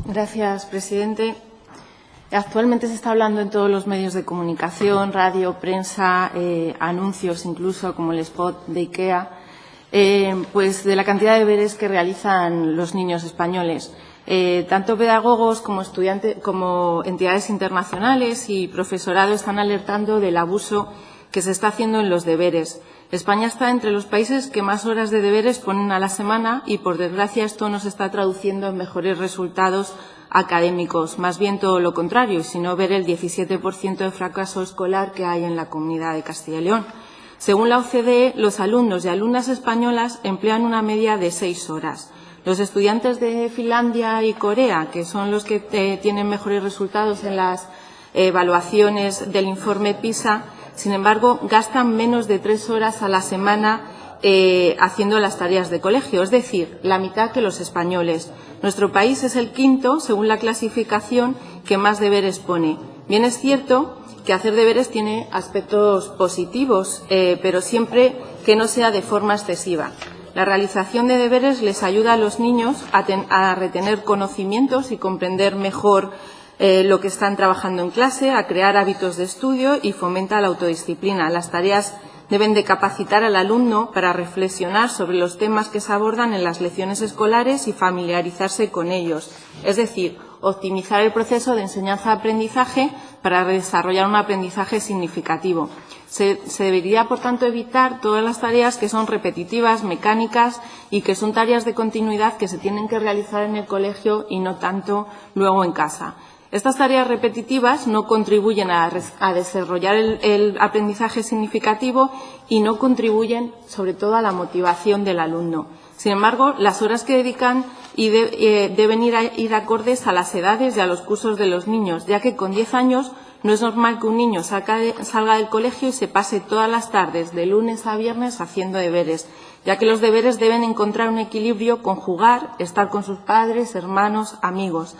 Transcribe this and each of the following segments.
Gracias, presidente. Actualmente se está hablando en todos los medios de comunicación, radio, prensa, anuncios, incluso como el spot de IKEA, pues de la cantidad de deberes que realizan los niños españoles. Tanto pedagogos como estudiantes, como entidades internacionales y profesorado están alertando del abuso que se está haciendo en los deberes. España está entre los países que más horas de deberes ponen a la semana y, por desgracia, esto no se está traduciendo en mejores resultados académicos, más bien todo lo contrario, y si no ver el 17% de fracaso escolar que hay en la Comunidad de Castilla y León. Según la OCDE, los alumnos y alumnas españolas emplean una media de 6 horas. Los estudiantes de Finlandia y Corea, que son los que tienen mejores resultados en las evaluaciones del informe PISA, sin embargo, gastan menos de 3 horas a la semana haciendo las tareas de colegio, es decir, la mitad que los españoles. Nuestro país es el quinto, según la clasificación, que más deberes pone. Bien es cierto que hacer deberes tiene aspectos positivos, pero siempre que no sea de forma excesiva. La realización de deberes les ayuda a los niños a retener conocimientos y comprender mejor lo que están trabajando en clase, a crear hábitos de estudio y fomenta la autodisciplina. Las tareas deben de capacitar al alumno para reflexionar sobre los temas que se abordan en las lecciones escolares y familiarizarse con ellos. Es decir, optimizar el proceso de enseñanza-aprendizaje para desarrollar un aprendizaje significativo. Se debería, por tanto, evitar todas las tareas que son repetitivas, mecánicas y que son tareas de continuidad que se tienen que realizar en el colegio y no tanto luego en casa. Estas tareas repetitivas no contribuyen a desarrollar el aprendizaje significativo y no contribuyen, sobre todo, a la motivación del alumno. Sin embargo, las horas que dedican deben ir acordes a las edades y a los cursos de los niños, ya que con 10 años no es normal que un niño salga del colegio y se pase todas las tardes, de lunes a viernes, haciendo deberes, ya que los deberes deben encontrar un equilibrio con jugar, estar con sus padres, hermanos, amigos.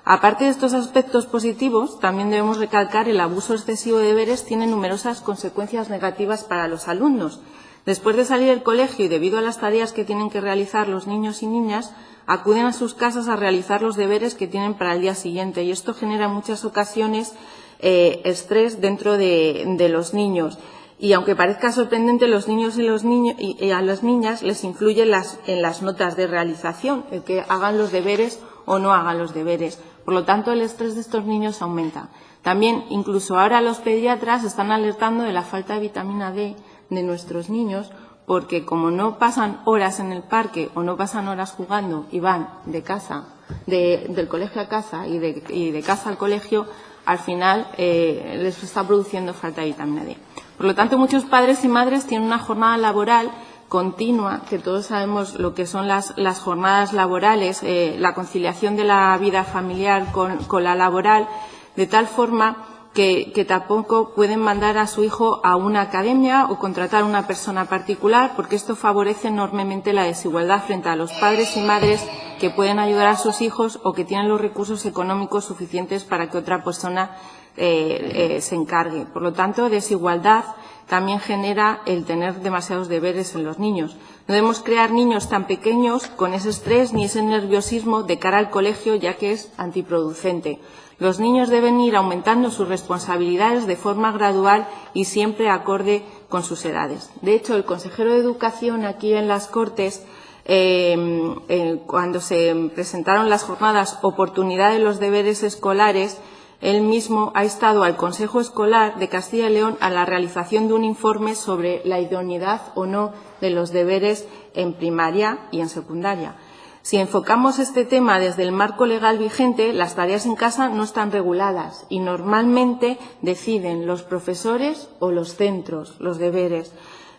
Aparte de estos aspectos positivos, también debemos recalcar el abuso excesivo de deberes tiene numerosas consecuencias negativas para los alumnos. Después de salir del colegio y debido a las tareas que tienen que realizar los niños y niñas, acuden a sus casas a realizar los deberes que tienen para el día siguiente y esto genera en muchas ocasiones estrés dentro de los niños. Y aunque parezca sorprendente, los niños y a las niñas les influye en las notas de realización, el que hagan los deberes o no hagan los deberes. Por lo tanto, el estrés de estos niños aumenta. También, incluso ahora los pediatras están alertando de la falta de vitamina D de nuestros niños porque como no pasan horas en el parque o no pasan horas jugando y van de casa, del colegio a casa y de casa al colegio, al final les está produciendo falta de vitamina D. Por lo tanto, muchos padres y madres tienen una jornada laboral continua, que todos sabemos lo que son las jornadas laborales, la conciliación de la vida familiar con la laboral, de tal forma que tampoco pueden mandar a su hijo a una academia o contratar a una persona particular, porque esto favorece enormemente la desigualdad frente a los padres y madres que pueden ayudar a sus hijos o que tienen los recursos económicos suficientes para que otra persona se encargue. Por lo tanto, desigualdad también genera el tener demasiados deberes en los niños. No debemos crear niños tan pequeños con ese estrés ni ese nerviosismo de cara al colegio, ya que es antiproducente. Los niños deben ir aumentando sus responsabilidades de forma gradual y siempre acorde con sus edades. De hecho, el consejero de Educación aquí en las Cortes, cuando se presentaron las jornadas Oportunidad de los deberes escolares, él mismo ha instado al Consejo Escolar de Castilla y León a la realización de un informe sobre la idoneidad o no de los deberes en primaria y en secundaria. Si enfocamos este tema desde el marco legal vigente, las tareas en casa no están reguladas y normalmente deciden los profesores o los centros los deberes.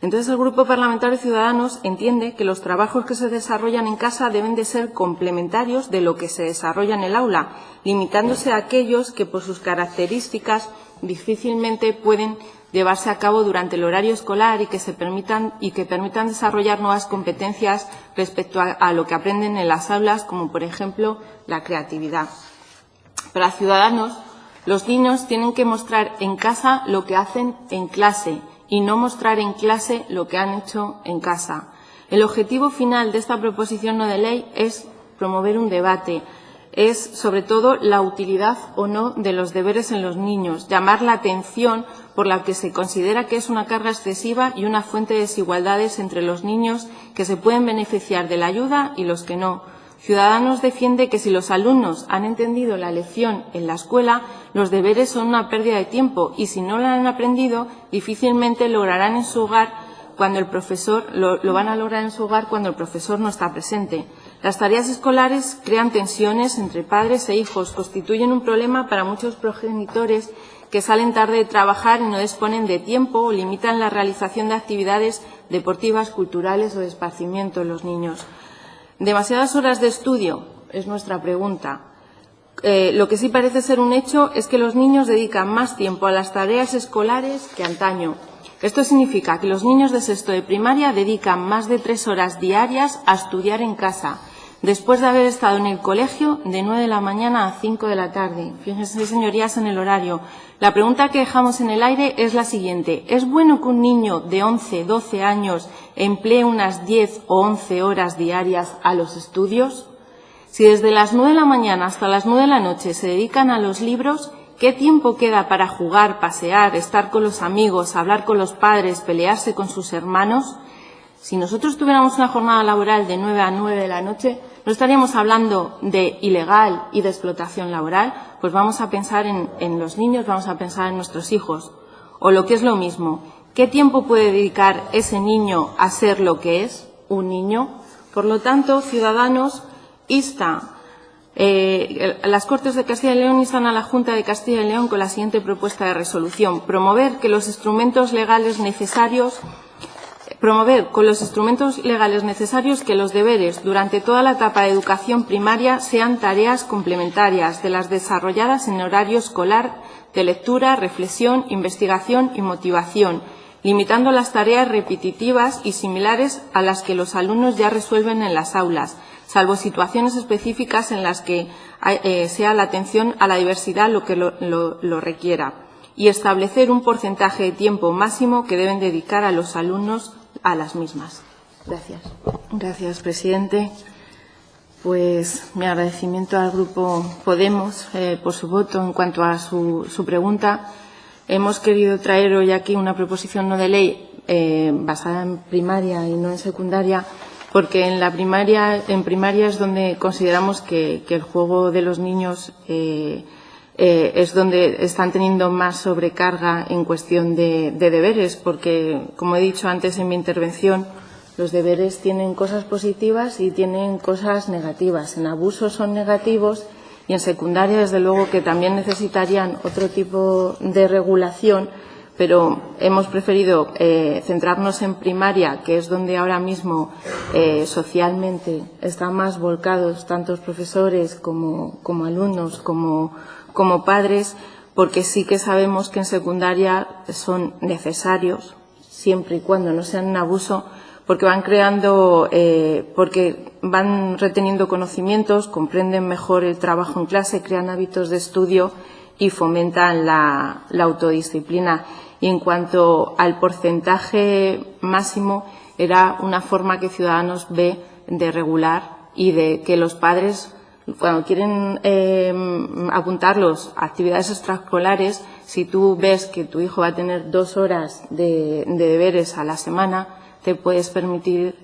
Entonces, el Grupo Parlamentario Ciudadanos entiende que los trabajos que se desarrollan en casa deben de ser complementarios de lo que se desarrolla en el aula, limitándose a aquellos que, por sus características, difícilmente pueden llevarse a cabo durante el horario escolar y que permitan desarrollar nuevas competencias respecto a lo que aprenden en las aulas, como, por ejemplo, la creatividad. Para Ciudadanos, los niños tienen que mostrar en casa lo que hacen en clase y no mostrar en clase lo que han hecho en casa. El objetivo final de esta proposición no de ley es promover un debate es, sobre todo, la utilidad o no de los deberes en los niños, llamar la atención por la que se considera que es una carga excesiva y una fuente de desigualdades entre los niños que se pueden beneficiar de la ayuda y los que no. Ciudadanos defiende que si los alumnos han entendido la lección en la escuela, los deberes son una pérdida de tiempo y si no lo han aprendido, difícilmente lograrán en su hogar cuando el profesor lo van a lograr en su hogar cuando el profesor no está presente. Las tareas escolares crean tensiones entre padres e hijos, constituyen un problema para muchos progenitores que salen tarde de trabajar y no disponen de tiempo o limitan la realización de actividades deportivas, culturales o de esparcimiento en los niños. ¿Demasiadas horas de estudio? Es nuestra pregunta. Lo que sí parece ser un hecho es que los niños dedican más tiempo a las tareas escolares que antaño. Esto significa que los niños de sexto de primaria dedican más de 3 horas diarias a estudiar en casa, después de haber estado en el colegio de 9 de la mañana a 5 de la tarde. Fíjense, señorías, en el horario. La pregunta que dejamos en el aire es la siguiente. ¿Es bueno que un niño de 11, 12 años emplee unas 10 o 11 horas diarias a los estudios? Si desde las 9 de la mañana hasta las 9 de la noche se dedican a los libros, ¿qué tiempo queda para jugar, pasear, estar con los amigos, hablar con los padres, pelearse con sus hermanos? Si nosotros tuviéramos una jornada laboral de 9 a 9 de la noche, no estaríamos hablando de ilegal y de explotación laboral, pues vamos a pensar en los niños, vamos a pensar en nuestros hijos. O lo que es lo mismo, ¿qué tiempo puede dedicar ese niño a ser lo que es, un niño? Por lo tanto, Ciudadanos las Cortes de Castilla y León instan a la Junta de Castilla y León con la siguiente propuesta de resolución. Promover con los instrumentos legales necesarios que los deberes durante toda la etapa de educación primaria sean tareas complementarias de las desarrolladas en horario escolar de lectura, reflexión, investigación y motivación, limitando las tareas repetitivas y similares a las que los alumnos ya resuelven en las aulas, salvo situaciones específicas en las que sea la atención a la diversidad lo que lo requiera, y establecer un porcentaje de tiempo máximo que deben dedicar a los alumnos a las mismas. Gracias. Gracias, presidente. Pues mi agradecimiento al Grupo Podemos por su voto en cuanto a su pregunta. Hemos querido traer hoy aquí una proposición no de ley basada en primaria y no en secundaria, porque en primaria es donde consideramos que el juego de los niños es donde están teniendo más sobrecarga en cuestión de deberes, porque, como he dicho antes en mi intervención, los deberes tienen cosas positivas y tienen cosas negativas. En abuso son negativos y en secundaria, desde luego, que también necesitarían otro tipo de regulación, pero hemos preferido centrarnos en primaria, que es donde ahora mismo socialmente están más volcados tantos profesores como alumnos, como padres, porque sí que sabemos que en secundaria son necesarios, siempre y cuando no sean un abuso, porque porque van reteniendo conocimientos, comprenden mejor el trabajo en clase, crean hábitos de estudio y fomentan la autodisciplina. Y en cuanto al porcentaje máximo, era una forma que Ciudadanos ve de regular y de que los padres, cuando quieren apuntarlos a actividades extraescolares, si tú ves que tu hijo va a tener 2 horas de deberes a la semana, te puedes permitir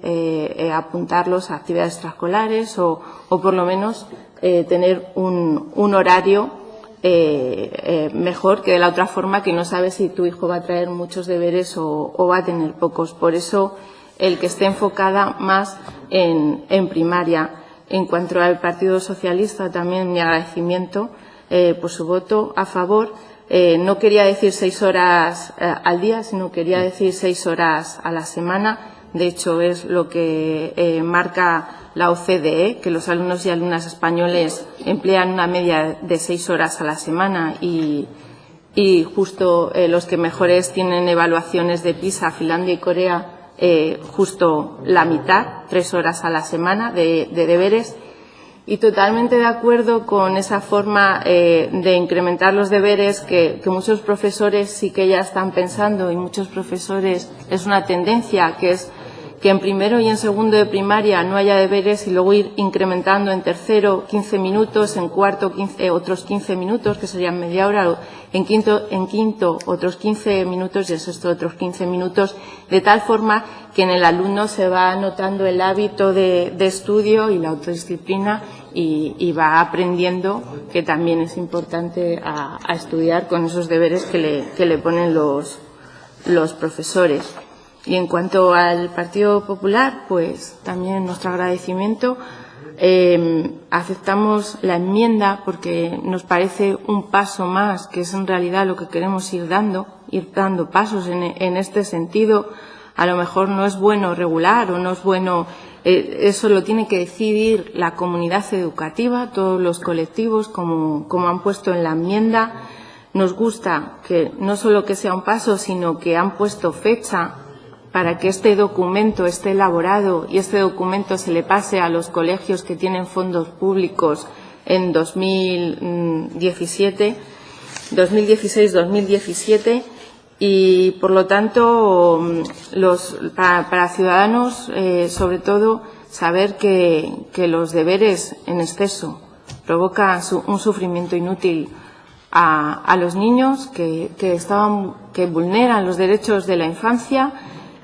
apuntarlos a actividades extraescolares o por lo menos tener un horario mejor que de la otra forma, que no sabes si tu hijo va a traer muchos deberes o va a tener pocos. Por eso, el que esté enfocada más en primaria. En cuanto al Partido Socialista, también mi agradecimiento por su voto a favor. No quería decir 6 horas al día, sino quería decir 6 horas a la semana. De hecho, es lo que marca la OCDE, que los alumnos y alumnas españoles emplean una media de 6 horas a la semana y justo los que mejores tienen evaluaciones de PISA, Finlandia y Corea, justo la mitad, 3 horas a la semana de deberes. Y totalmente de acuerdo con esa forma de incrementar los deberes que muchos profesores sí que ya están pensando, y muchos profesores es una tendencia, que es que en primero y en segundo de primaria no haya deberes y luego ir incrementando en tercero 15 minutos, en cuarto otros 15 minutos, que serían media hora, en quinto otros 15 minutos y en sexto otros 15 minutos, de tal forma que en el alumno se va notando el hábito de estudio y la autodisciplina y va aprendiendo que también es importante a estudiar con esos deberes que le ponen los profesores. Y en cuanto al Partido Popular, pues también nuestro agradecimiento. Aceptamos la enmienda porque nos parece un paso más, que es en realidad lo que queremos ir dando pasos en este sentido. A lo mejor no es bueno regular o no es bueno, eso lo tiene que decidir la comunidad educativa, todos los colectivos, como han puesto en la enmienda. Nos gusta que no solo que sea un paso, sino que han puesto fecha para que este documento esté elaborado y este documento se le pase a los colegios que tienen fondos públicos en 2016-2017 y, por lo tanto, para ciudadanos, sobre todo, saber que los deberes en exceso provocan un sufrimiento inútil a los niños, que vulneran los derechos de la infancia,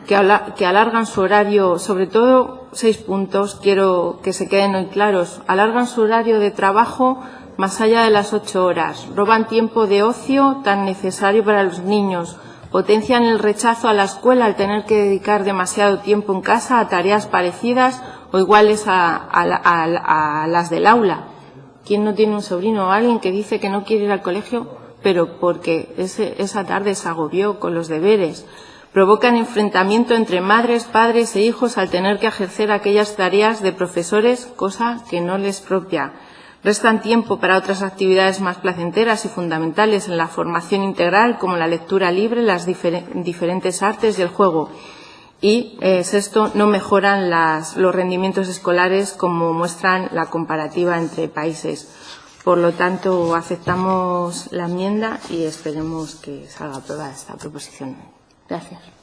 que alargan su horario, sobre todo 6 puntos, quiero que se queden hoy claros, alargan su horario de trabajo más allá de las 8 horas, roban tiempo de ocio tan necesario para los niños, potencian el rechazo a la escuela al tener que dedicar demasiado tiempo en casa a tareas parecidas o iguales a las del aula. ¿Quién no tiene un sobrino o alguien que dice que no quiere ir al colegio, pero porque esa tarde se agobió con los deberes? Provocan enfrentamiento entre madres, padres e hijos al tener que ejercer aquellas tareas de profesores, cosa que no les propia. Restan tiempo para otras actividades más placenteras y fundamentales en la formación integral, como la lectura libre, las diferentes artes y el juego. Y, sexto, no mejoran los rendimientos escolares, como muestran la comparativa entre países. Por lo tanto, aceptamos la enmienda y esperemos que salga aprobada esta proposición. Gracias.